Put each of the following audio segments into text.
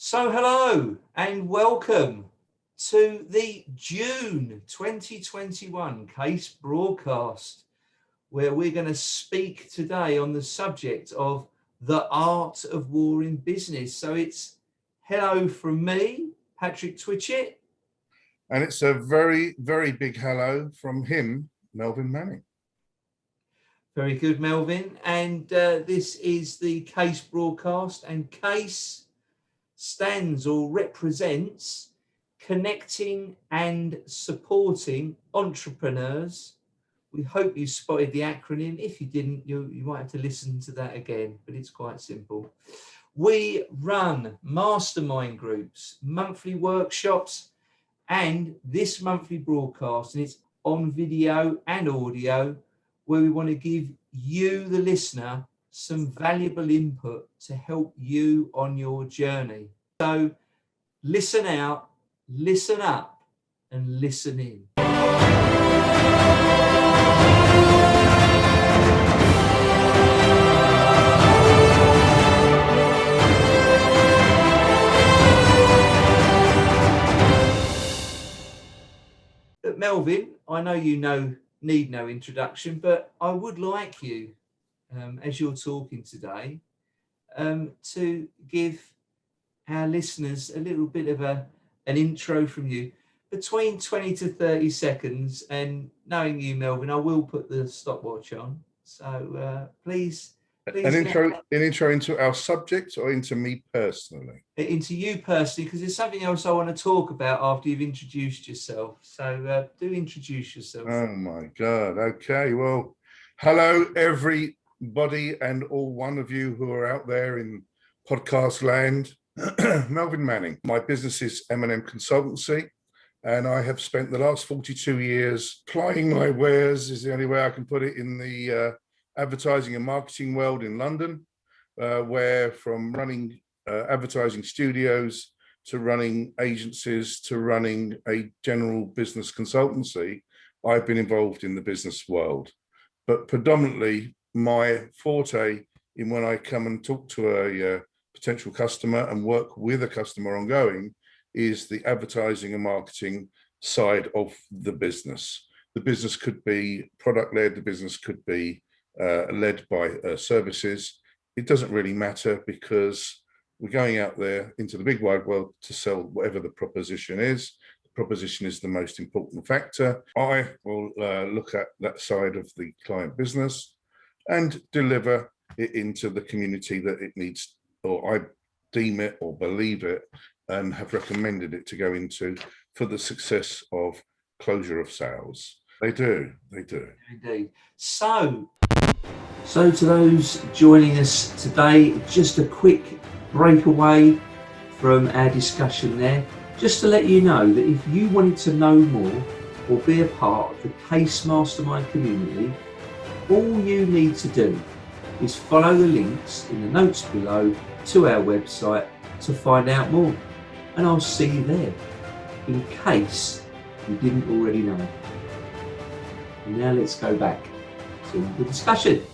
So hello and welcome to the June 2021 case broadcast, where we're going to speak today on the subject of the art of war in business. So it's hello from me, Patrick Twitchett. And it's a very, very big hello from him, Melvyn Manning. Very good, Melvyn. And this is the case broadcast, and case stands or represents connecting and supporting entrepreneurs. We hope you spotted the acronym. If you didn't, you might have to listen to that again, but it's quite simple. We run mastermind groups, monthly workshops, and this monthly broadcast, and it's on video and audio, where we want to give you, the listener, some valuable input to help you on your journey. So listen out, listen up, and listen in. Melvyn, I know you need no introduction, but I would like you, as you're talking today, to give our listeners a little bit of an intro from you, between 20 to 30 seconds. And knowing you, Melvyn, I will put the stopwatch on. So please. An intro into our subject, or into me personally? Into you personally, because there's something else I want to talk about after you've introduced yourself. So do introduce yourself. Oh my God. Okay. Well, hello, everybody, and all one of you who are out there in podcast land. Melvyn Manning. My business is M&M Consultancy, and I have spent the last 42 years plying my wares, is the only way I can put it, in the advertising and marketing world in London, where from running advertising studios to running agencies to running a general business consultancy, I've been involved in the business world. But predominantly my forte in when I come and talk to a potential customer and work with a customer ongoing is the advertising and marketing side of the business. The business could be product-led, the business could be led by services. It doesn't really matter, because we're going out there into the big wide world to sell whatever the proposition is. The proposition is the most important factor. I will look at that side of the client business and deliver it into the community that it needs, or I deem it or believe it and have recommended it to go into for the success of closure of sales. They do. Indeed. So to those joining us today, just a quick breakaway from our discussion there, just to let you know that if you wanted to know more or be a part of the Case Mastermind community, all you need to do is follow the links in the notes below to our website to find out more. And I'll see you there, in case you didn't already know. And now let's go back to the discussion.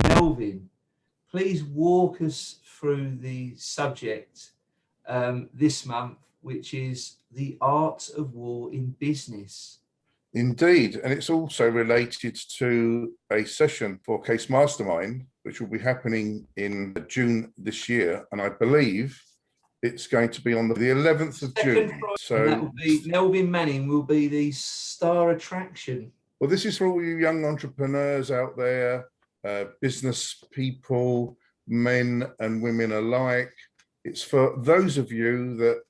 Melvyn, please walk us through the subject this month, which is the art of war in business. Indeed, and it's also related to a session for Case Mastermind, which will be happening in June this year, and I believe it's going to be on the 11th of June. So that will be, Melvyn Manning will be the star attraction. Well, this is for all you young entrepreneurs out there, business people, men and women alike. It's for those of you that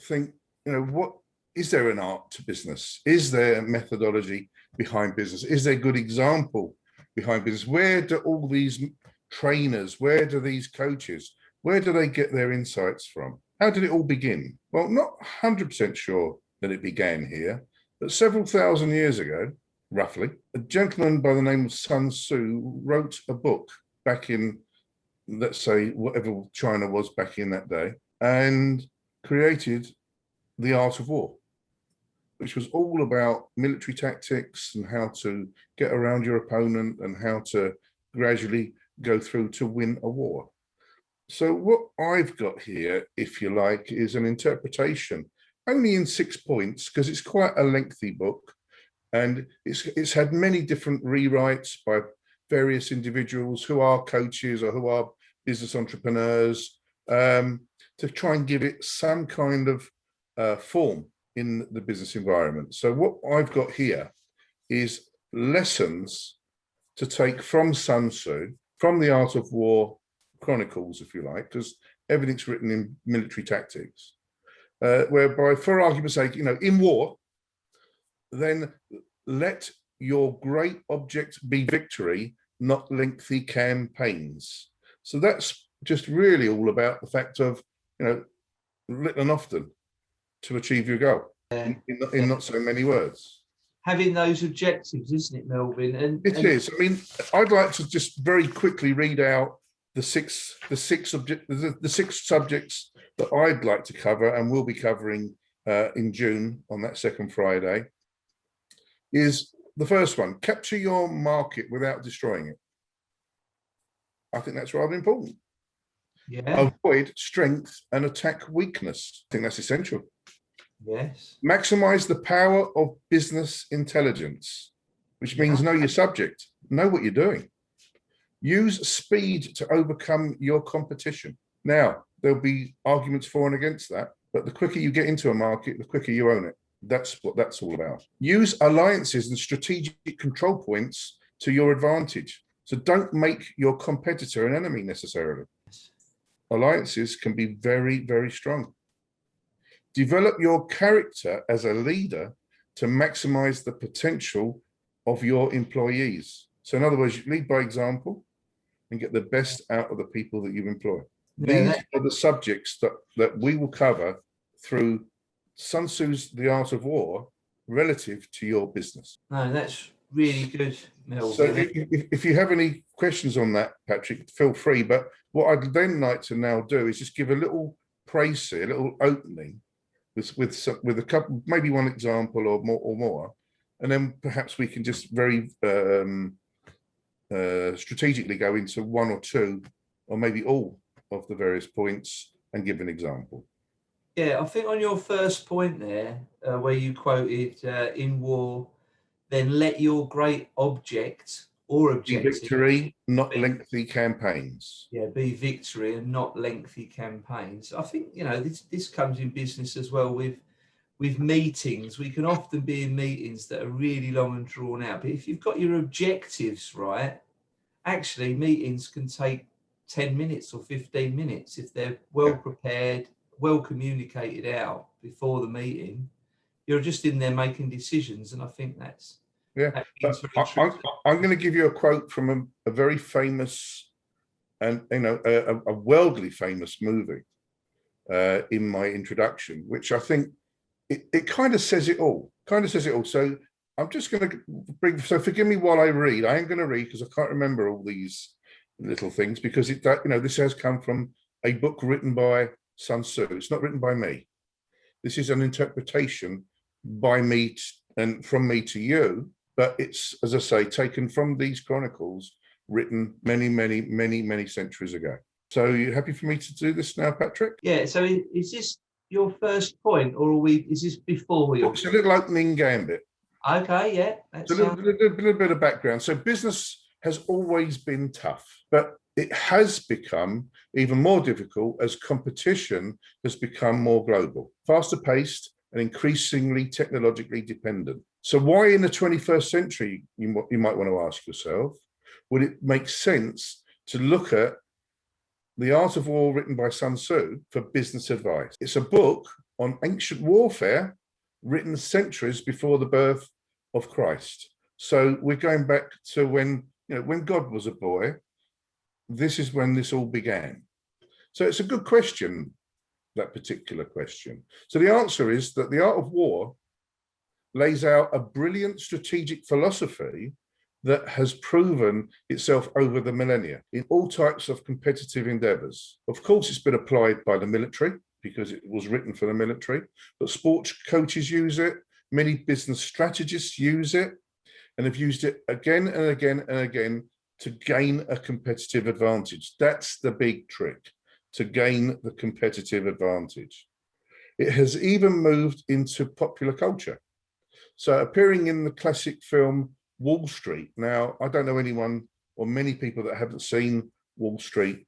think, what is there an art to business? Is there a methodology behind business? Is there a good example behind business? Where do all these trainers, where do these coaches, where do they get their insights from? How did it all begin? Well, not 100% sure that it began here, but several thousand years ago, roughly, a gentleman by the name of Sun Tzu wrote a book back in, let's say, whatever China was back in that day, and created the Art of War, which was all about military tactics and how to get around your opponent and how to gradually go through to win a war. So what I've got here, if you like, is an interpretation, only in 6 points, because it's quite a lengthy book, and it's had many different rewrites by various individuals who are coaches or who are business entrepreneurs, to try and give it some kind of form in the business environment. So what I've got here is lessons to take from Sun Tzu, from the Art of War chronicles, if you like, because everything's written in military tactics, whereby, for argument's sake, in war, then let your great object be victory, not lengthy campaigns. So that's just really all about the fact of, little and often to achieve your goal, in not so many words. Having those objectives, isn't it, Melvyn? It is. I mean, I'd like to just very quickly read out the six subjects that I'd like to cover and will be covering in June on that second Friday. Is the first one: capture your market without destroying it. I think that's rather important. Yeah. Avoid strength and attack weakness. I think that's essential. Yes. Maximize the power of business intelligence, which means know your subject, know what you're doing. Use speed to overcome your competition. Now, there'll be arguments for and against that, but the quicker you get into a market, the quicker you own it. That's what that's all about. Use alliances and strategic control points to your advantage. So don't make your competitor an enemy necessarily. Alliances can be very, very strong. Develop your character as a leader to maximize the potential of your employees. So in other words, you lead by example and get the best out of the people that you employ. These are the subjects that we will cover through Sun Tzu's The Art of War relative to your business. No, that's really good, Melvyn. So if you have any questions on that, Patrick, feel free. But what I'd then like to now do is just give a little précis, a little opening with a couple, maybe one example or more, and then perhaps we can just very strategically go into one or two, or maybe all of the various points and give an example. Yeah, I think on your first point there, where you quoted in war, then let your great object or objective be victory, not lengthy campaigns. Yeah, be victory and not lengthy campaigns. I think this comes in business as well with meetings. We can often be in meetings that are really long and drawn out, but if you've got your objectives right, actually meetings can take 10 minutes or 15 minutes if they're well prepared, well communicated out before the meeting. You're just in there making decisions, and I think that's I'm going to give you a quote from a very famous and a worldly famous movie in my introduction, which I think it kind of says it all. So I'm just going to bring. So forgive me while I read. I am going to read because I can't remember all these little things, because this has come from a book written by Sun Tzu. It's not written by me. This is an interpretation by me and from me to you, but it's, as I say, taken from these chronicles, written many centuries ago. So are you happy for me to do this now, Patrick? Yeah. So is this your first point, or is this before your? It's a little opening gambit. Okay, yeah. That's a little bit of background. So business has always been tough, but it has become even more difficult as competition has become more global, faster paced, and increasingly technologically dependent. So why in the 21st century, you might want to ask yourself, would it make sense to look at The Art of War written by Sun Tzu for business advice? It's a book on ancient warfare written centuries before the birth of Christ. So we're going back to when God was a boy. This is when this all began. So it's a good question, that particular question. So the answer is that The Art of War lays out a brilliant strategic philosophy that has proven itself over the millennia in all types of competitive endeavors. Of course, it's been applied by the military because it was written for the military, but sports coaches use it, many business strategists use it, and have used it again and again and again to gain a competitive advantage. That's the big trick. to gain the competitive advantage. It has even moved into popular culture. So appearing in the classic film Wall Street. Now, I don't know anyone or many people that haven't seen Wall Street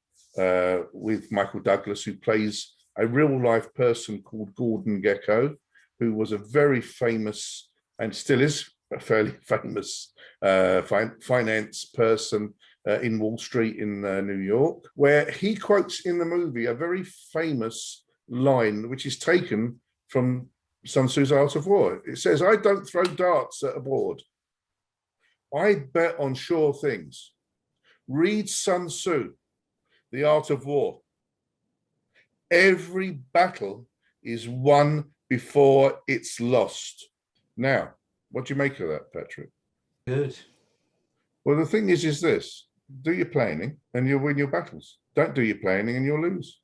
with Michael Douglas, who plays a real life person called Gordon Gekko, who was a very famous and still is a fairly famous finance person in Wall Street in New York, where he quotes in the movie a very famous line, which is taken from Sun Tzu's Art of War. It says, "I don't throw darts at a board. I bet on sure things. Read Sun Tzu, The Art of War. Every battle is won before it's lost." Now, what do you make of that, Patrick? Good. Well, the thing is this: do your planning and you'll win your battles. Don't do your planning and you'll lose.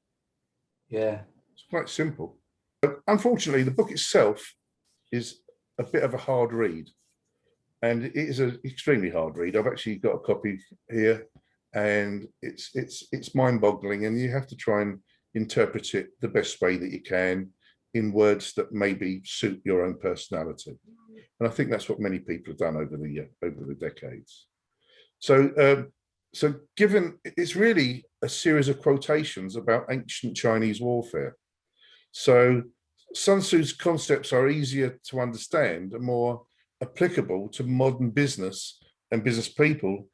Yeah. It's quite simple. But unfortunately, the book itself is a bit of a hard read. And it is an extremely hard read. I've actually got a copy here, and it's mind-boggling, and you have to try and interpret it the best way that you can in words that maybe suit your own personality. And I think that's what many people have done over the decades. So, so given it's really a series of quotations about ancient Chinese warfare. So Sun Tzu's concepts are easier to understand and more applicable to modern business and business people.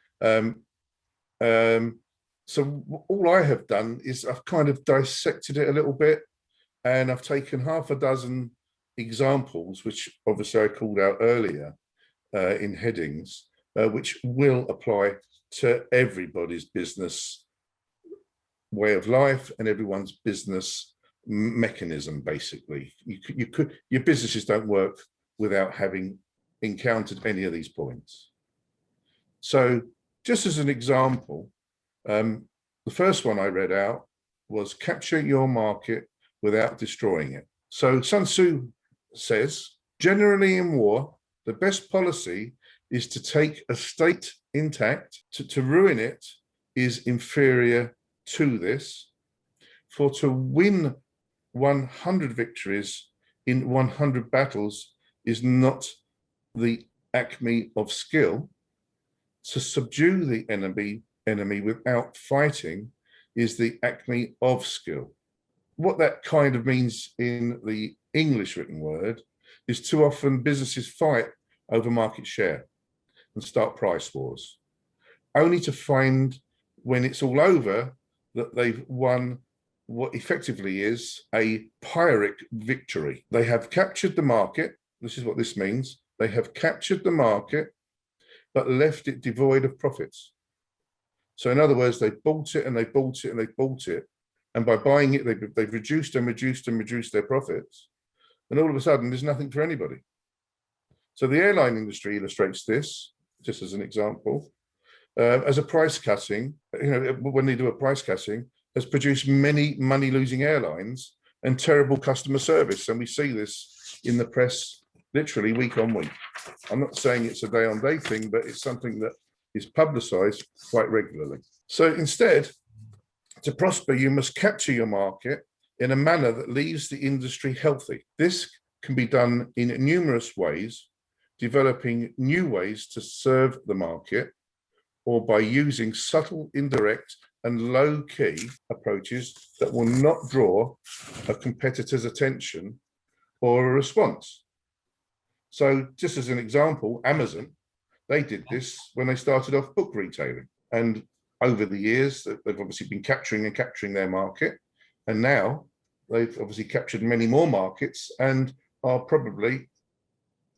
So all I have done is I've kind of dissected it a little bit, and I've taken half a dozen examples, which obviously I called out earlier in headings, which will apply to everybody's business way of life and everyone's business mechanism. Basically, your businesses don't work without having encountered any of these points. So just as an example, the first one I read out was capture your market without destroying it. So Sun Tzu says, generally in war, the best policy is to take a state intact. To ruin it is inferior to this. For to win 100 victories in 100 battles is not the acme of skill. To subdue the enemy without fighting is the acme of skill. What that kind of means in the English written word is too often businesses fight over market share and start price wars, only to find when it's all over that they've won what effectively is a Pyrrhic victory. They have captured the market. This is what this means. They have captured the market, but left it devoid of profits. So in other words, they bought it and they bought it and they bought it. And by buying it, they've reduced and reduced and reduced their profits. And all of a sudden, there's nothing for anybody. So the airline industry illustrates this, just as an example, as a price cutting, when they do a price cutting, has produced many money-losing airlines and terrible customer service. And we see this in the press literally week on week. I'm not saying it's a day-on-day thing, but it's something that is publicized quite regularly. So instead, to prosper, you must capture your market in a manner that leaves the industry healthy. This can be done in numerous ways, developing new ways to serve the market, or by using subtle, indirect, and low-key approaches that will not draw a competitor's attention or a response. So just as an example, Amazon, they did this when they started off book retailing. And over the years, they've obviously been capturing their market. And now they've obviously captured many more markets and are probably,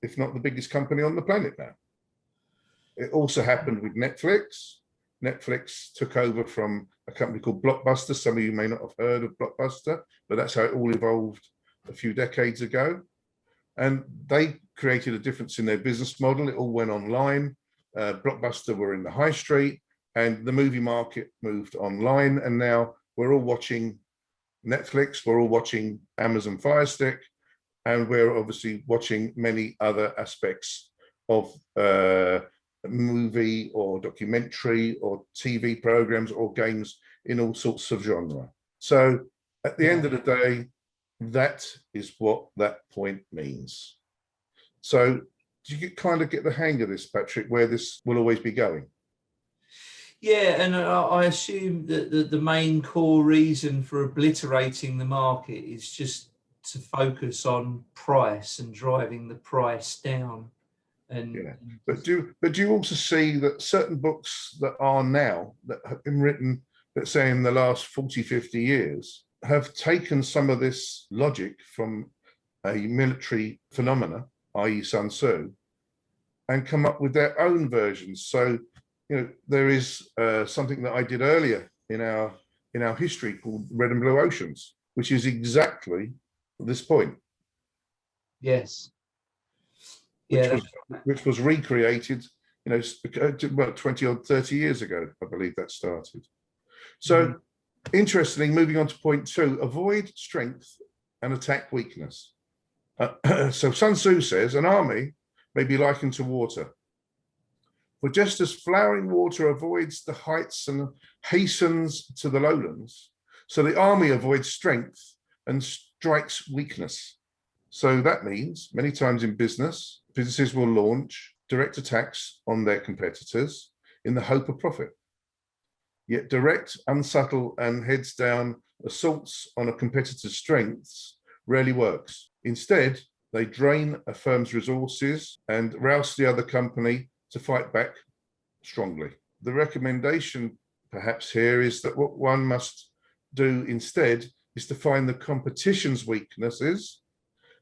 if not the biggest company on the planet now. It also happened with Netflix. Netflix took over from a company called Blockbuster. Some of you may not have heard of Blockbuster, but that's how it all evolved a few decades ago. And they created a difference in their business model. It all went online. Blockbuster were in the high street, and the movie market moved online. And now we're all watching Netflix, we're all watching Amazon Fire Stick, and we're obviously watching many other aspects of movie or documentary or TV programs or games in all sorts of genre. So at the end of the day, that is what that point means. So do you kind of get the hang of this, Patrick, where this will always be going? Yeah, and I assume that the main core reason for obliterating the market is just to focus on price and driving the price down. Yeah, but do you also see that certain books that are now, that have been written, let's say in the last 40, 50 years, have taken some of this logic from a military phenomena, i.e. Sun Tzu, and come up with their own versions? So, you know, there is something that I did earlier in our history called Red and Blue Oceans, which is exactly this point. Yes. Which Yeah. was recreated, you know, well, 20 or 30 years ago, I believe that started. So interestingly, moving on to point 2, avoid strength and attack weakness. So Sun Tzu says an army may be likened to water. For just as flowing water avoids the heights and hastens to the lowlands, so the army avoids strength and strikes weakness. So that means many times in business, businesses will launch direct attacks on their competitors in the hope of profit. Yet direct, unsubtle, and heads down assaults on a competitor's strengths rarely works. Instead, they drain a firm's resources and rouse the other company to fight back strongly. The recommendation perhaps here is that what one must do instead is to find the competition's weaknesses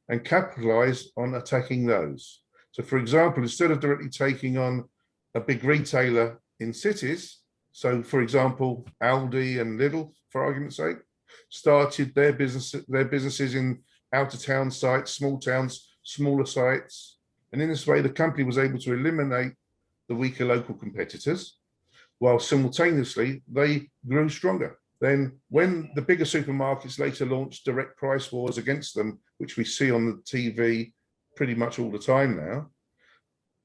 and capitalize on attacking those. So for example, instead of directly taking on a big retailer in cities, so for example, Aldi and Lidl, for argument's sake, started their businesses in outer town sites, small towns, smaller sites. And in this way, the company was able to eliminate the weaker local competitors, while simultaneously they grew stronger. Then when the bigger supermarkets later launched direct price wars against them, which we see on the TV pretty much all the time now,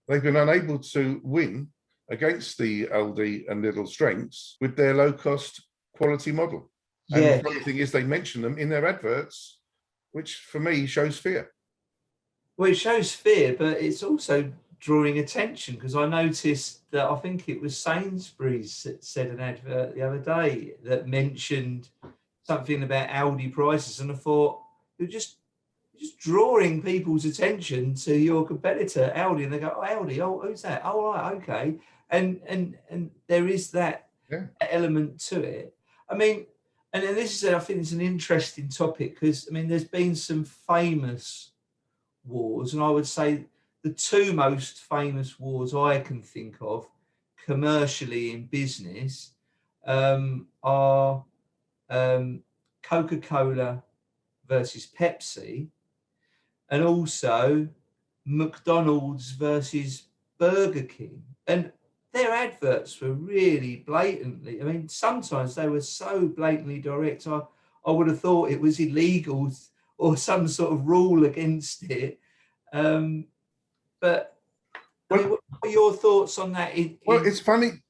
they've been unable to win against the Aldi and Lidl strengths with their low-cost quality model. And the funny thing is they mention them in their adverts, which for me shows fear. Well, it shows fear, but it's also drawing attention, because I noticed that I think it was Sainsbury's that said an advert the other day that mentioned something about Aldi prices, and I thought you're just drawing people's attention to your competitor Aldi, and they go, "Oh, Aldi, oh, who's that? Oh, right, okay," and there is that element to it. I mean, and this is, I think, it's an interesting topic, because I mean, there's been some famous wars, and I would say the 2 most famous wars I can think of commercially in business are Coca-Cola versus Pepsi, and also McDonald's versus Burger King. And their adverts were really blatantly, I mean, sometimes they were so blatantly direct, I would have thought it was illegal or some sort of rule against it. But I mean, what are your thoughts on that? Well, it's funny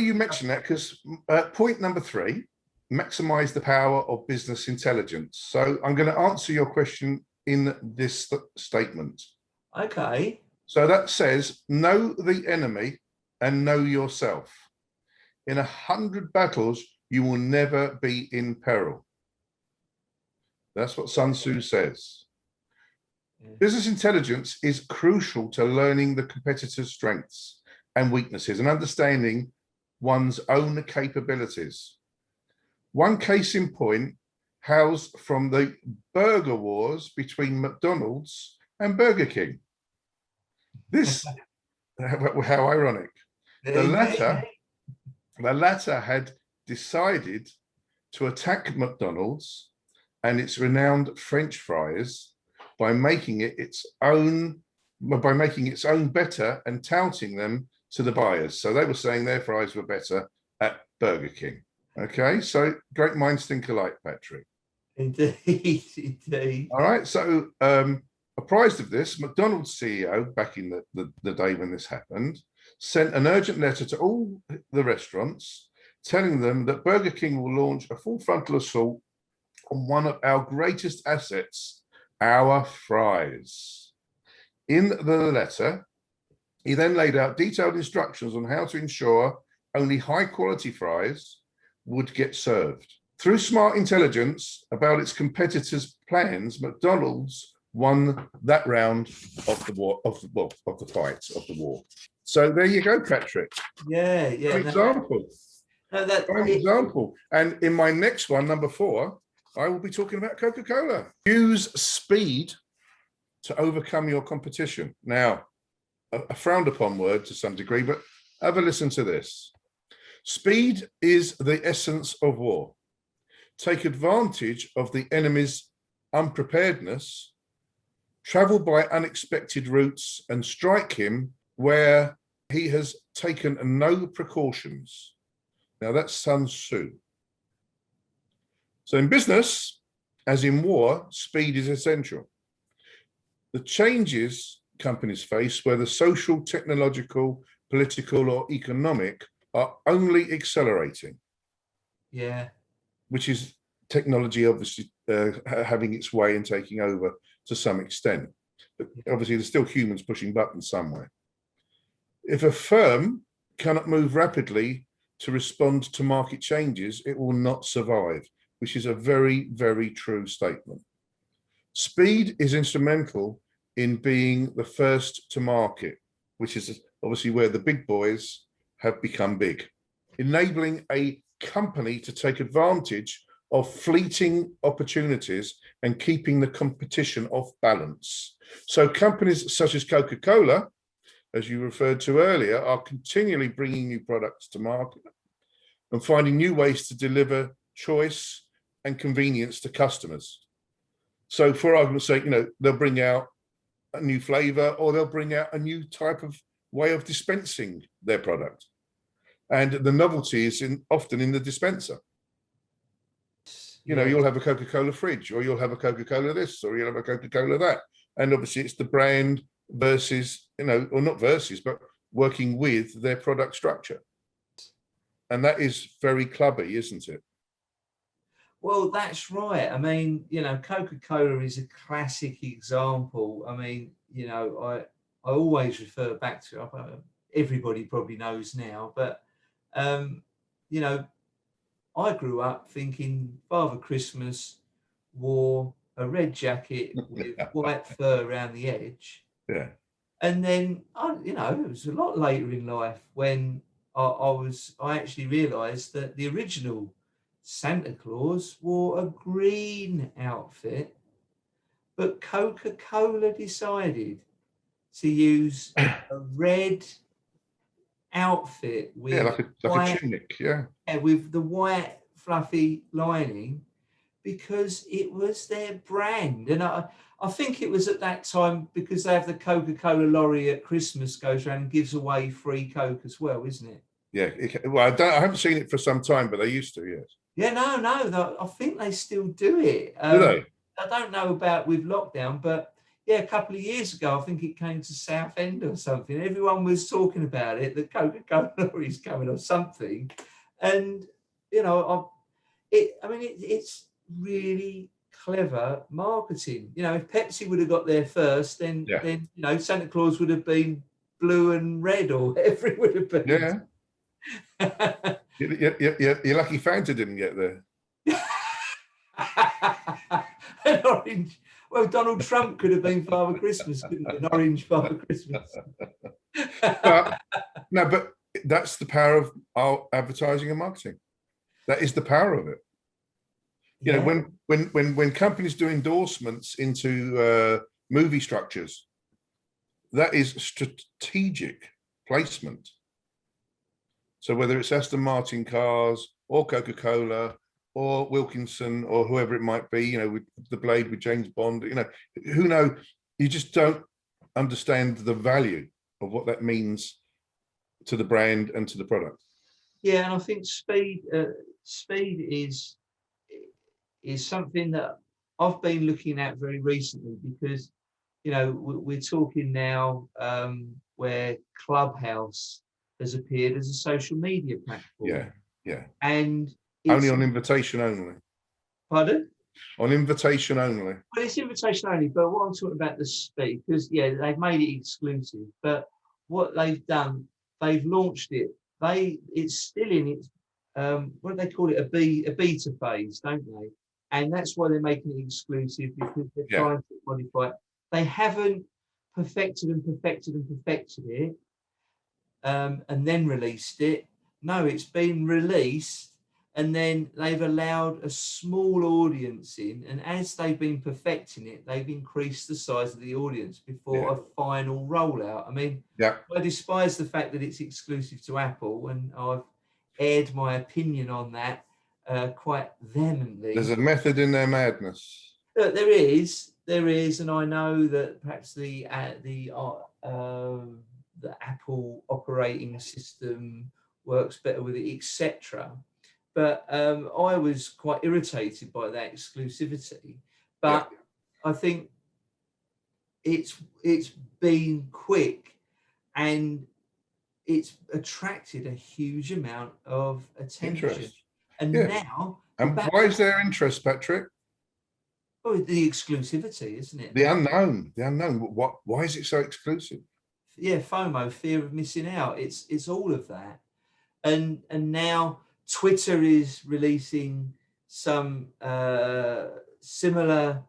you mention that, because point number 3, maximize the power of business intelligence. So I'm going to answer your question in this statement. Okay. So that says, know the enemy and know yourself. In 100 battles, you will never be in peril. That's what Sun Tzu says. Business intelligence is crucial to learning the competitor's strengths and weaknesses and understanding one's own capabilities. One case in point housed from the burger wars between McDonald's and Burger King. This, how ironic. The latter had decided to attack McDonald's and its renowned French fries by making it its own better and touting them to the buyers. So they were saying their fries were better at Burger King. Okay, so great minds think alike, Patrick. Indeed, indeed. All right, so apprised of this, McDonald's CEO, back in the day when this happened, sent an urgent letter to all the restaurants telling them that Burger King will launch a full frontal assault on one of our greatest assets, our fries. In the letter, he then laid out detailed instructions on how to ensure only high quality fries would get served. Through smart intelligence about its competitors' plans, McDonald's won that round of the war, of the fight, of the war. So there you go, Patrick. Yeah. An example. An example. And in my next one, number 4, I will be talking about Coca-Cola. Use speed to overcome your competition. Now, a frowned upon word to some degree, but have a listen to this. Speed is the essence of war. Take advantage of the enemy's unpreparedness, travel by unexpected routes, and strike him where he has taken no precautions. Now that's Sun Tzu. So in business, as in war, speed is essential. The changes companies face, whether social, technological, political, or economic, are only accelerating. Yeah. Which is technology obviously having its way and taking over to some extent. But obviously there's still humans pushing buttons somewhere. If a firm cannot move rapidly to respond to market changes, it will not survive, which is a very, very true statement. Speed is instrumental in being the first to market, which is obviously where the big boys have become big. Enabling a company to take advantage of fleeting opportunities and keeping the competition off balance. So companies such as Coca-Cola, as you referred to earlier, are continually bringing new products to market and finding new ways to deliver choice and convenience to customers. So for argument's sake, they'll bring out a new flavor, or they'll bring out a new type of way of dispensing their product. And the novelty is often in the dispenser. You'll have a Coca-Cola fridge, or you'll have a Coca-Cola this, or you'll have a Coca-Cola that. And obviously it's the brand versus, or not versus, but working with their product structure. And that is very clubby, isn't it? Well, that's right. I mean, Coca-Cola is a classic example. I mean, I always refer back to, everybody probably knows now, but, I grew up thinking Father Christmas wore a red jacket with white fur around the edge. Yeah. And then, it was a lot later in life when I actually realised that the original Santa Claus wore a green outfit, but Coca-Cola decided to use a red outfit with like a tunic, with the white fluffy lining, because it was their brand. And I think it was at that time because they have the Coca-Cola lorry at Christmas goes around and gives away free Coke as well, isn't it? Yeah. Well, I haven't seen it for some time, but they used to, yes. Yeah, no, I think they still do it. Do they? I don't know about with lockdown, but yeah, a couple of years ago, I think it came to Southend or something. Everyone was talking about it, the Coca-Cola is coming or something. And, it's really clever marketing. If Pepsi would have got there first, then Santa Claus would have been blue and red or whatever it would have been. Yeah. You're lucky Fanta didn't get there. An orange. Well, Donald Trump could have been Father Christmas, couldn't he? An orange Father Christmas. But that's the power of our advertising and marketing. That is the power of it. When companies do endorsements into movie structures, that is strategic placement. So whether it's Aston Martin cars or Coca-Cola or Wilkinson or whoever it might be, with the Blade with James Bond, who knows? You just don't understand the value of what that means to the brand and to the product. Yeah, and I think speed is something that I've been looking at very recently, because we're talking now where Clubhouse has appeared as a social media platform. Yeah. And only on invitation only. Pardon? on invitation only? Well, it's invitation only, but what I'm talking about the speed, because yeah, they've made it exclusive. But what they've done, they've launched it. It's still in its what do they call it? A beta phase, don't they? And that's why they're making it exclusive, because they're Yeah. trying to modify it. They haven't perfected it, and then released it. No, it's been released, and then they've allowed a small audience in, and as they've been perfecting it, they've increased the size of the audience before a final rollout. I mean, I despise the fact that it's exclusive to Apple, and I've aired my opinion on that quite vehemently. There's a method in their madness. Look, there is, and I know that perhaps the Apple operating system works better with it, etc. But I was quite irritated by that exclusivity. But I think it's been quick, and it's attracted a huge amount of attention. Interest. And now, and why is there interest, Patrick? Oh, the exclusivity, isn't it? The unknown. What? Why is it so exclusive? Yeah, FOMO, fear of missing out. It's all of that, and now Twitter is releasing some similar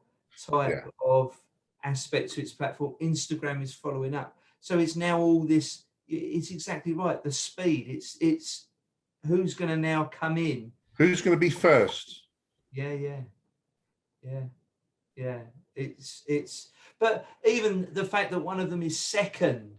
type of aspect to its platform. Instagram is following up, so it's now all this. It's exactly right. The speed. It's who's going to now come in. Who's going to be first? Yeah. It's. But even the fact that one of them is second,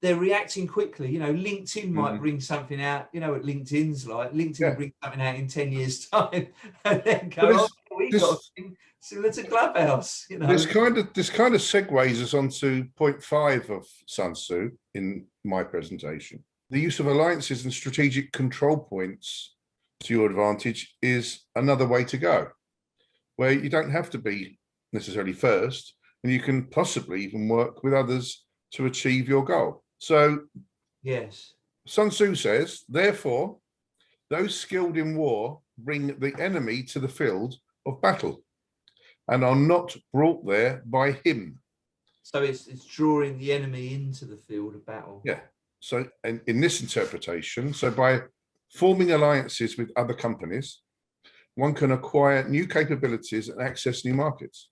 they're reacting quickly. You know, LinkedIn might bring something out. You know what LinkedIn's like. LinkedIn will bring something out in 10 years' time, and then go, we got a thing similar to Clubhouse. You know, this kind of segues us onto point 5 of Sun Tzu in my presentation. The use of alliances and strategic control points to your advantage is another way to go, where you don't have to be necessarily first, and you can possibly even work with others to achieve your goal. So, yes, Sun Tzu says, therefore, those skilled in war bring the enemy to the field of battle and are not brought there by him. So it's drawing the enemy into the field of battle. Yeah. So in this interpretation, so by forming alliances with other companies, one can acquire new capabilities and access new markets.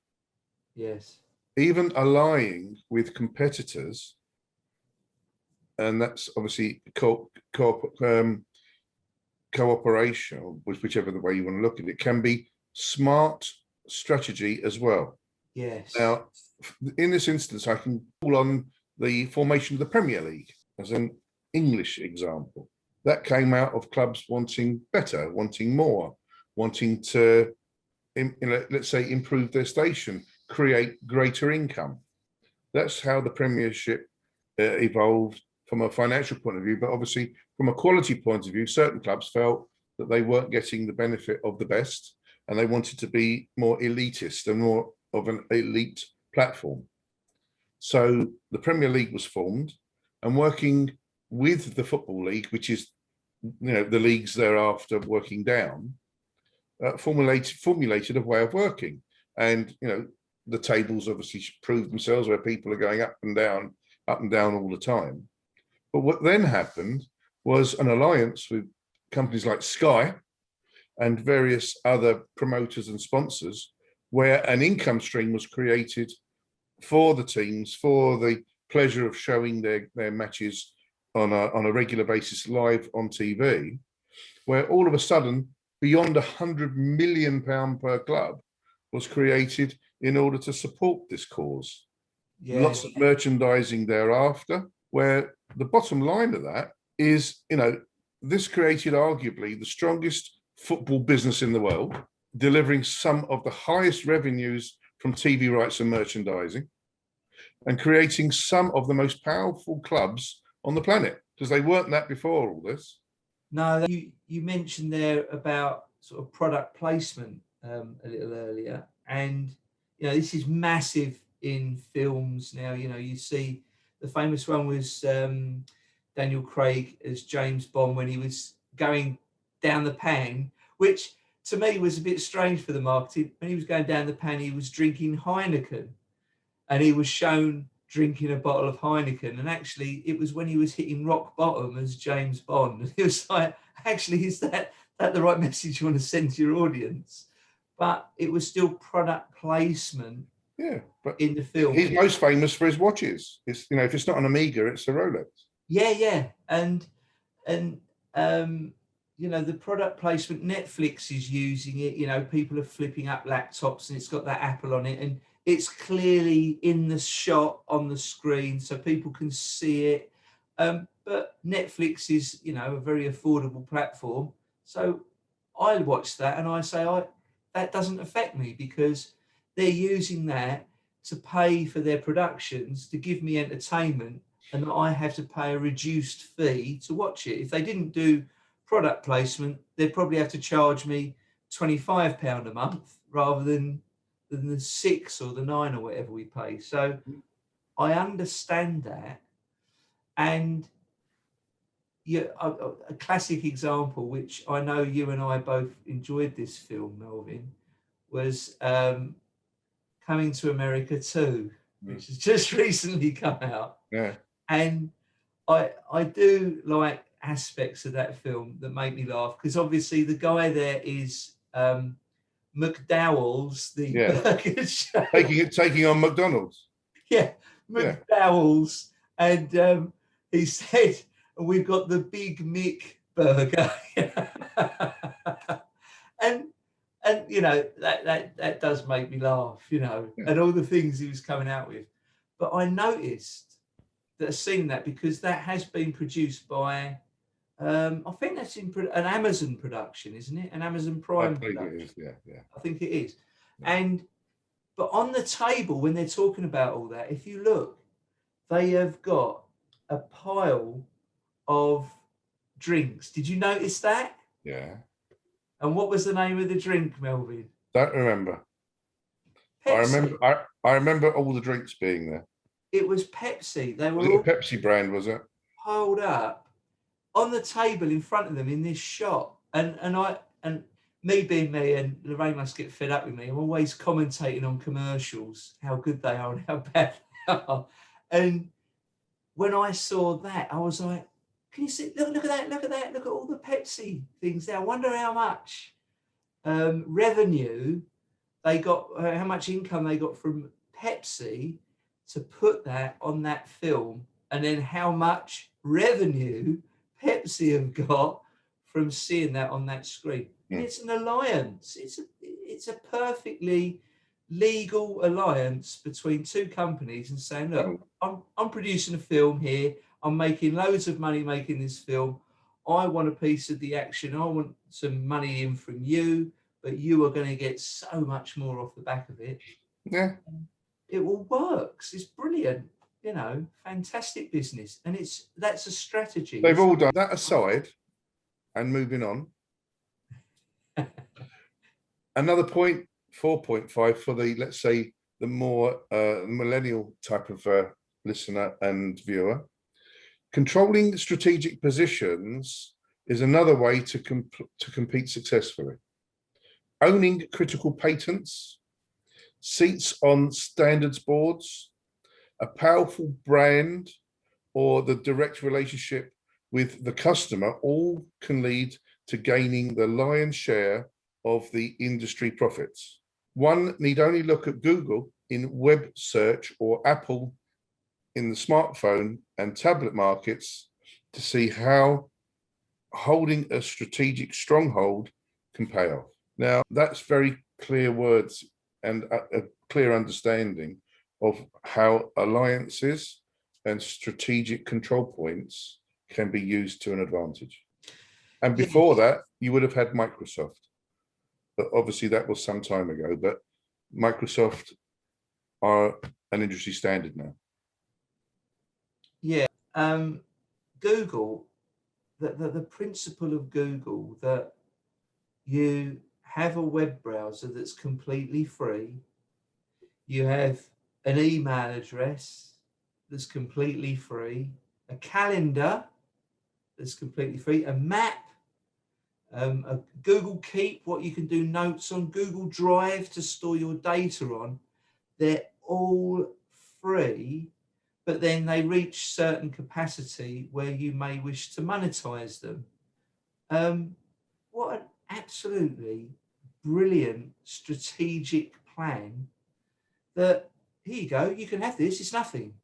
Yes. Even allying with competitors, and that's obviously cooperation, whichever the way you want to look at it, can be smart strategy as well. Yes. Now, in this instance, I can call on the formation of the Premier League as an English example. That came out of clubs wanting better, wanting more, wanting to, let's say, improve their station, create greater income. That's how the Premiership evolved from a financial point of view, but obviously from a quality point of view, certain clubs felt that they weren't getting the benefit of the best, and they wanted to be more elitist and more of an elite platform. So the Premier League was formed, and working with the Football League, which is, the leagues thereafter working down, formulated a way of working. And, the tables obviously proved themselves where people are going up and down all the time. But what then happened was an alliance with companies like Sky and various other promoters and sponsors, where an income stream was created for the teams, for the pleasure of showing their matches on a regular basis live on TV, where all of a sudden, beyond £100 million per club was created in order to support this cause. Yeah. Lots of merchandising thereafter, where the bottom line of that is, this created arguably the strongest football business in the world, delivering some of the highest revenues from TV rights and merchandising, and creating some of the most powerful clubs on the planet, because they weren't that before all this. No, you mentioned there about sort of product placement a little earlier, and this is massive in films now. You see the famous one was Daniel Craig as James Bond when he was going down the pan, which to me was a bit strange for the marketing. When he was going down the pan, he was drinking Heineken, and he was shown drinking a bottle of Heineken. And actually, it was when he was hitting rock bottom as James Bond. And it was like, actually, is that the right message you want to send to your audience? But it was still product placement. Yeah, but in the film, he's most famous for his watches. It's, you know, if it's not an Omega, it's a Rolex. Yeah, and you know, the product placement. Netflix is using it. You know, people are flipping up laptops, and it's got that Apple on it, and it's clearly in the shot on the screen, so people can see it. But Netflix is, you know, a very affordable platform, so I watch that and I say, that doesn't affect me, because they're using that to pay for their productions, to give me entertainment, and I have to pay a reduced fee to watch it. If they didn't do product placement, they'd probably have to charge me £25 a month rather than the £6 or the £9 or whatever we pay. So I understand that. And yeah, a classic example, which I know you and I both enjoyed this film, Melvyn, was Coming to America 2, which has just recently come out. Yeah. And I do like aspects of that film that make me laugh, because obviously the guy there is McDowell's, the burger show. Taking on McDonald's. Yeah, McDowell's. And he said, we've got the Big Mick burger. And you know, that does make me laugh, you know, and all the things he was coming out with. But I noticed that I've seen that, because that has been produced by, I think that's an Amazon production, isn't it? An Amazon Prime production. It is, yeah. I think it is. Yeah. But on the table, when they're talking about all that, if you look, they have got a pile of drinks. Did you notice that? Yeah. And what was the name of the drink, Melvyn? Don't remember. Pepsi. I remember all the drinks being there. It was Pepsi. They were Was it all a Pepsi brand, was it? piled up on the table in front of them in this shop. And me being me, and Lorraine must get fed up with me, I'm always commentating on commercials, how good they are and how bad they are. And when I saw that, I was like, can you see, look at that, look at all the Pepsi things there. I wonder how much revenue they got, how much income they got from Pepsi to put that on that film, and then how much revenue Pepsi have got from seeing that on that screen. And it's an alliance. It's a perfectly legal alliance between two companies, and saying, look, I'm producing a film here. I'm making loads of money making this film. I want a piece of the action. I want some money in from you, but you are going to get so much more off the back of it. Yeah. It all works. It's brilliant. You know, fantastic business. And that's a strategy. They've all done that aside, and moving on. Another point, 4.5 for the, let's say, the more millennial type of listener and viewer. Controlling strategic positions is another way to compete successfully. Owning critical patents, seats on standards boards, a powerful brand, or the direct relationship with the customer all can lead to gaining the lion's share of the industry profits. One need only look at Google in web search or Apple in the smartphone and tablet markets to see how holding a strategic stronghold can pay off. Now, that's very clear words and a clear understanding of how alliances and strategic control points can be used to an advantage. And before that, you would have had Microsoft. But obviously that was some time ago, but Microsoft are an industry standard now. Yeah, Google, the principle of Google, that you have a web browser that's completely free, you have an email address that's completely free, a calendar that's completely free, a map a Google Keep, what you can do notes on, Google Drive to store your data on. They're all free, but then they reach certain capacity where you may wish to monetize them. What an absolutely brilliant strategic plan that, here you go, you can have this, it's nothing.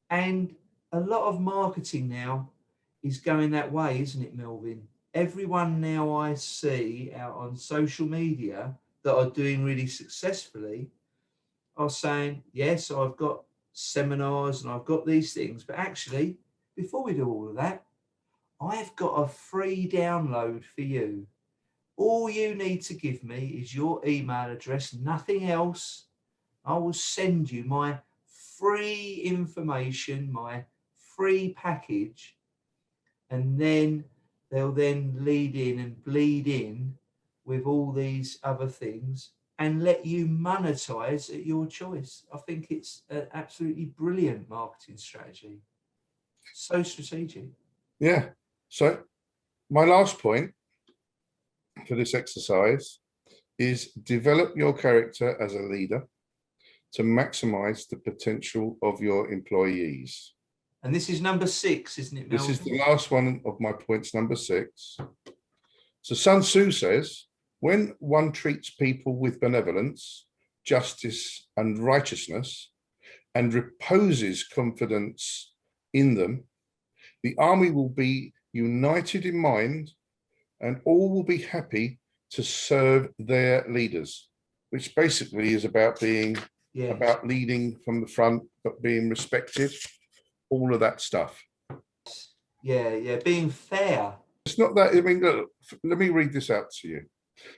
And a lot of marketing now is going that way, isn't it, Melvyn? Everyone now I see out on social media that are doing really successfully are saying, yes, I've got seminars and I've got these things, but actually, before we do all of that, I've got a free download for you. All you need to give me is your email address, nothing else. I will send you my free information, my free package, and then they'll then lead in and bleed in with all these other things and let you monetize at your choice. I think it's an absolutely brilliant marketing strategy. So strategic. Yeah. So my last point for this exercise is develop your character as a leader to maximize the potential of your employees. And this is number 6, isn't it, Melvyn? This is the last one of my points, number 6. So Sun Tzu says, when one treats people with benevolence, justice, and righteousness, and reposes confidence in them, the army will be united in mind, and all will be happy to serve their leaders, which basically is about being about leading from the front, but being respected, all of that stuff. Yeah, being fair. It's not that, I mean, look, let me read this out to you.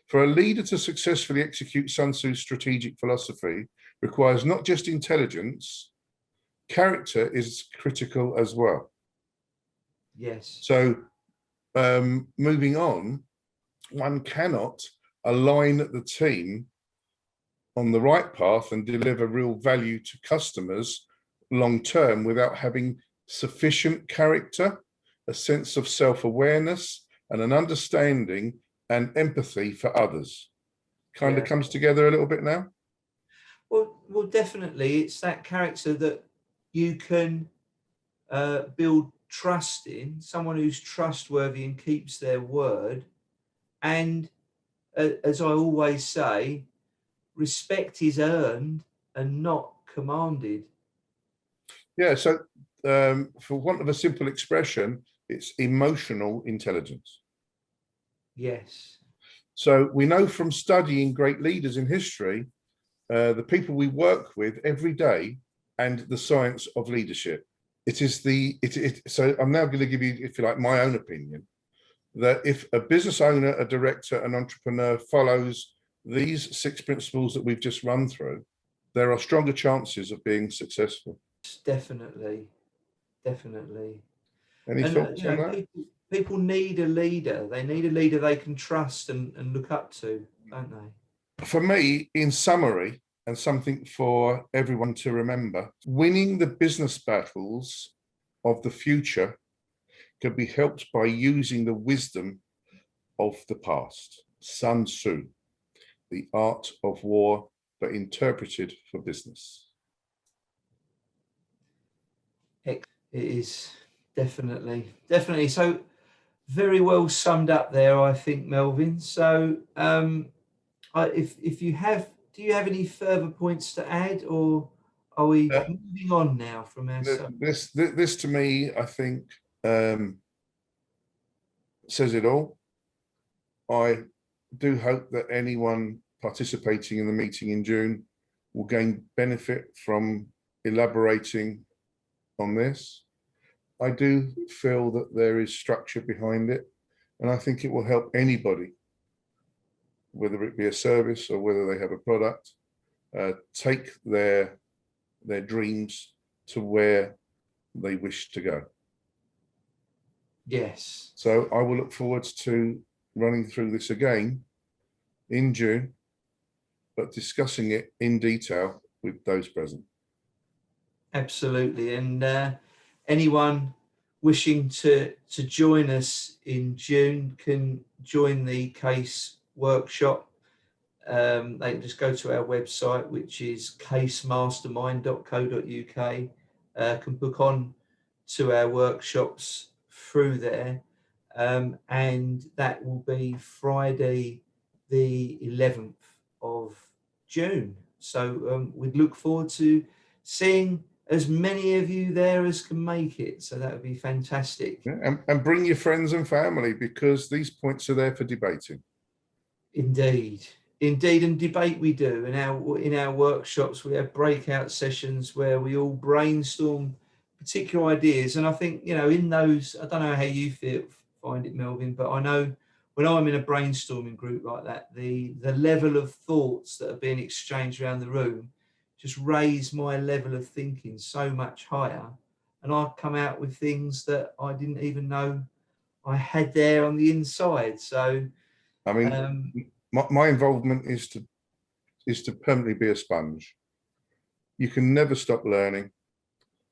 For a leader to successfully execute Sun Tzu's strategic philosophy requires not just intelligence, character is critical as well. Yes. So moving on, one cannot align the team on the right path and deliver real value to customers long term without having sufficient character, a sense of self-awareness, and an understanding and empathy for others. Kind of comes together a little bit now. Well, definitely, it's that character that you can build trust in, someone who's trustworthy and keeps their word. And as I always say, respect is earned and not commanded. Yeah, so for want of a simple expression, it's emotional intelligence. Yes. So we know from studying great leaders in history, the people we work with every day, and the science of leadership. So I'm now going to give you, if you like, my own opinion, that if a business owner, a director, an entrepreneur follows these 6 principles that we've just run through, there are stronger chances of being successful. Definitely. Any thoughts on that? People need a leader. They need a leader they can trust and look up to, don't they? For me, in summary, and something for everyone to remember, winning the business battles of the future can be helped by using the wisdom of the past. Sun Tzu, The Art of War, but interpreted for business. It is definitely. So very well summed up there, I think, Melvyn. So if you have, do you have any further points to add, or are we moving on now from our subject? This to me, I think, says it all. I do hope that anyone participating in the meeting in June will gain benefit from elaborating on this. I do feel that there is structure behind it, and I think it will help anybody, whether it be a service or whether they have a product, take their dreams to where they wish to go. Yes. So I will look forward to running through this again in June, but discussing it in detail with those present. Absolutely. And anyone wishing to join us in June can join the case workshop. They can just go to our website, which is casemastermind.co.uk. Can book on to our workshops through there, and that will be Friday the 11th of June. So we'd look forward to seeing as many of you there as can make it. So that would be fantastic. Yeah, and bring your friends and family, because these points are there for debating. Indeed, indeed, and debate we do. And in our workshops, we have breakout sessions where we all brainstorm particular ideas. And I think, you know, in those, I don't know how you find it, Melvyn, but I know when I'm in a brainstorming group like that, the level of thoughts that are being exchanged around the room just raise my level of thinking so much higher, and I come out with things that I didn't even know I had there on the inside. So I mean, my involvement is to permanently be a sponge. You can never stop learning.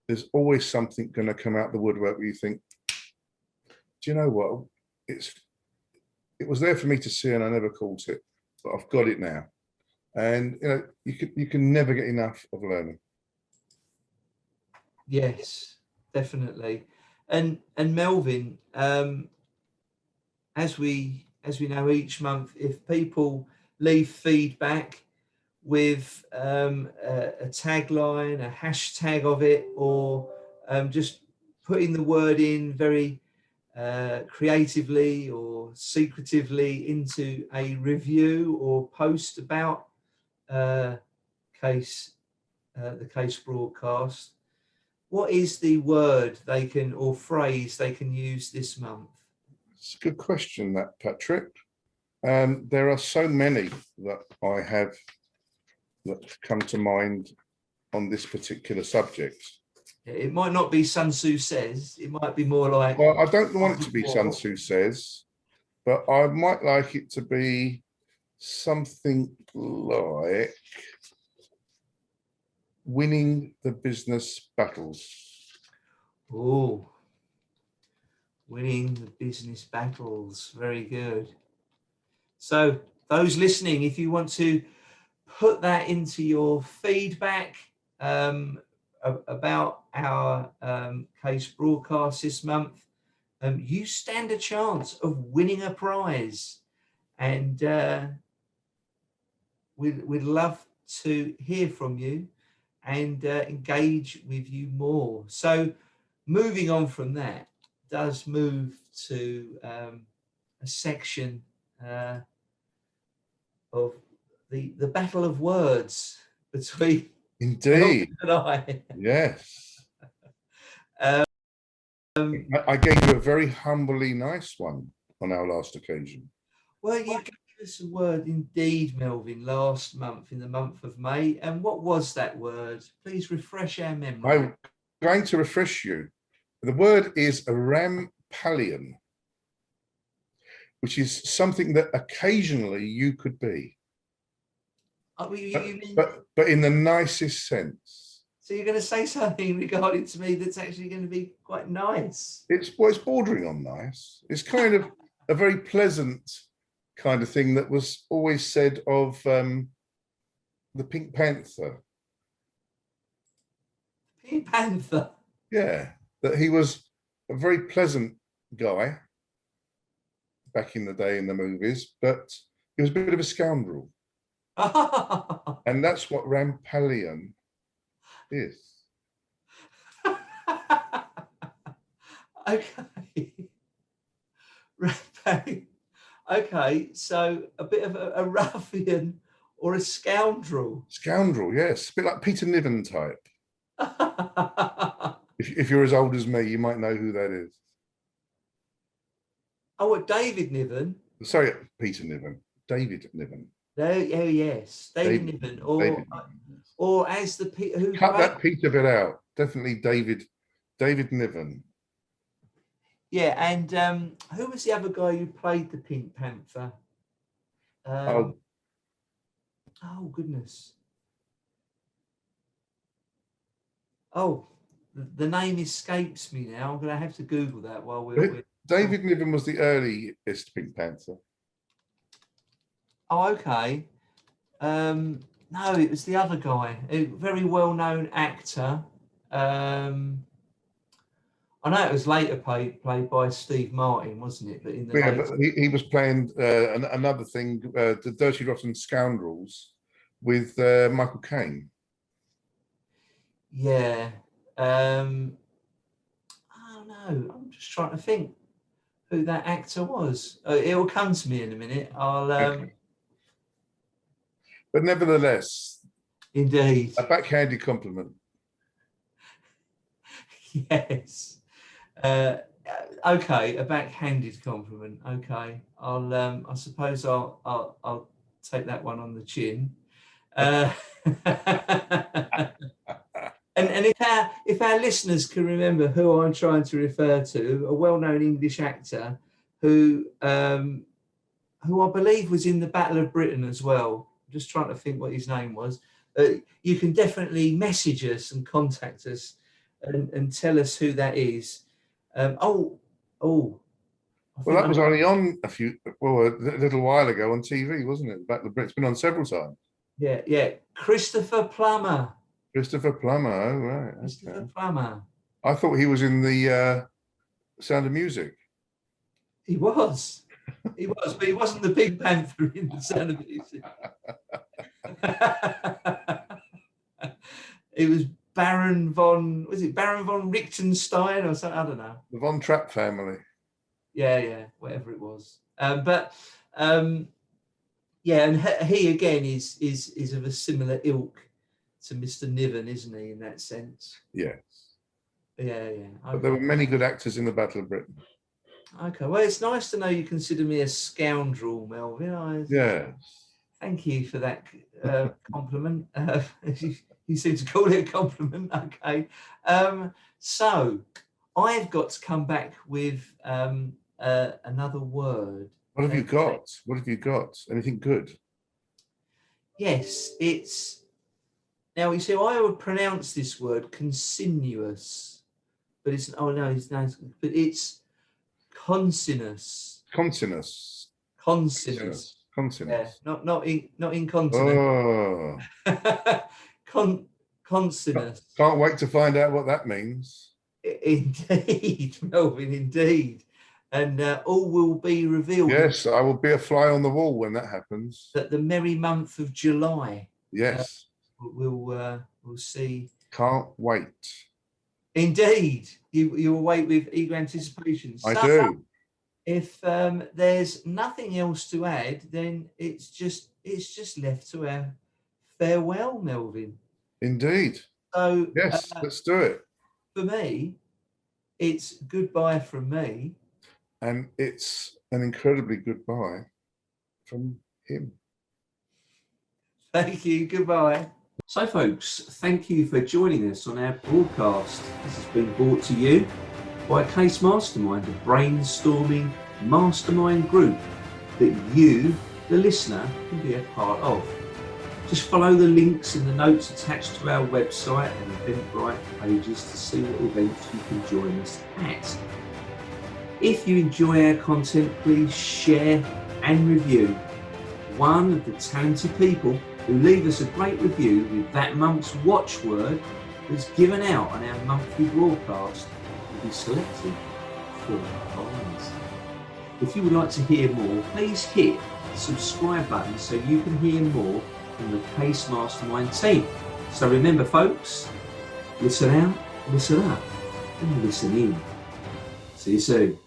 There's always something going to come out the woodwork where you think, do you know what? It was there for me to see and I never caught it, but I've got it now. And you know, you can never get enough of learning. yes, definitely. And Melvyn, as we know, each month, if people leave feedback with a tagline, a hashtag of it, or just putting the word in very creatively or secretively into a review or post about the case broadcast, what is the word they can, or phrase they can use this month? It's a good question, that, Patrick. There are so many that I have that come to mind on this particular subject. It might not be Sun Tzu says, it might be more like... Well, I don't want it to be Sun Tzu says, but I might like it to be something like winning the business battles. Oh, winning the business battles. Very good. So those listening, if you want to put that into your feedback about our case broadcast this month, you stand a chance of winning a prize. And we'd love to hear from you and engage with you more. So moving on from that, does move to a section of the battle of words between Indeed. and I. Yes. I gave you a very humbly nice one on our last occasion. Well, you gave us a word indeed, Melvyn, last month, in the month of May. And what was that word? Please refresh our memory. I'm going to refresh you. The word is a rampallion, which is something that occasionally you could be. Oh, you mean... but in the nicest sense. So you're going to say something regarding to me that's actually going to be quite nice? It's bordering on nice. It's kind of a very pleasant kind of thing that was always said of the Pink Panther. Pink Panther? Yeah, that he was a very pleasant guy back in the day in the movies, but he was a bit of a scoundrel. And that's what rampallion is. Okay. Okay, so a bit of a ruffian or a scoundrel. Scoundrel, yes. A bit like Peter Niven type. If you're as old as me, you might know who that is. Oh, what, David Niven? Sorry, Peter Niven. David Niven. No, oh yes, David Niven. Or as the who cut that Peter bit out. Definitely David Niven. Yeah, and who was the other guy who played the Pink Panther? Oh goodness. Oh, the name escapes me now. I'm going to have to Google that while we're David Niven was the earliest Pink Panther. Oh, okay. No, it was the other guy, a very well-known actor. I know it was later played by Steve Martin, wasn't it? But in the Yeah, but he was playing another thing, the Dirty Rotten Scoundrels, with Michael Caine. Yeah. Oh no, I'm just trying to think who that actor was. It'll come to me in a minute. I'll. Okay. But nevertheless, Indeed. a backhanded compliment. Yes. Okay, a backhanded compliment. Okay, I suppose I'll take that one on the chin. And if our listeners can remember who I'm trying to refer to, a well-known English actor who I believe was in the Battle of Britain as well. I'm just trying to think what his name was. You can definitely message us and contact us and tell us who that is. Well, that was only on a little while ago on TV, wasn't it? Battle of Britain. It's been on several times. Yeah. Christopher Plummer. Christopher Plummer. Oh, right. Christopher Plummer. I thought he was in the Sound of Music. He was, but he wasn't the Pink Panther in the Sound of Music. It was Baron von Richtenstein or something? I don't know. The Von Trapp family. Yeah, whatever it was. And he again is of a similar ilk to Mr. Niven, isn't he, in that sense? Yes. Yeah. Okay. But there were many good actors in the Battle of Britain. Okay, well, it's nice to know you consider me a scoundrel, Melvyn. Yes. Thank you for that compliment. You seem to call it a compliment. Okay. So I've got to come back with another word. What have you got? What have you got? Anything good? Yes, it's... Now, you see, I would pronounce this word consinuous, but it's... Oh, no, but it's consinus. Consinus. Yeah, not incontinent. Oh. Consinus. Can't wait to find out what that means. Indeed, Melvyn, indeed. And all will be revealed. Yes, I will be a fly on the wall when that happens. That the merry month of July. Yes. We'll see. Can't wait. Indeed, you will wait with eager anticipation. I do. If there's nothing else to add, then it's just left to our farewell, Melvyn. Indeed. So yes, let's do it. For me, it's goodbye from me. And it's an incredibly goodbye from him. Thank you. Goodbye. So, folks, thank you for joining us on our broadcast. This has been brought to you by Case Mastermind, a brainstorming mastermind group that you, the listener, can be a part of. Just follow the links in the notes attached to our website and Eventbrite pages to see what events you can join us at. If you enjoy our content, please share and review. One of the talented people who leave us a great review with that month's watchword that's given out on our monthly broadcast will be selected for a prize. If you would like to hear more, please hit the subscribe button so you can hear more from the Case Mastermind team. So remember, folks, listen out, listen up, and listen in. See you soon.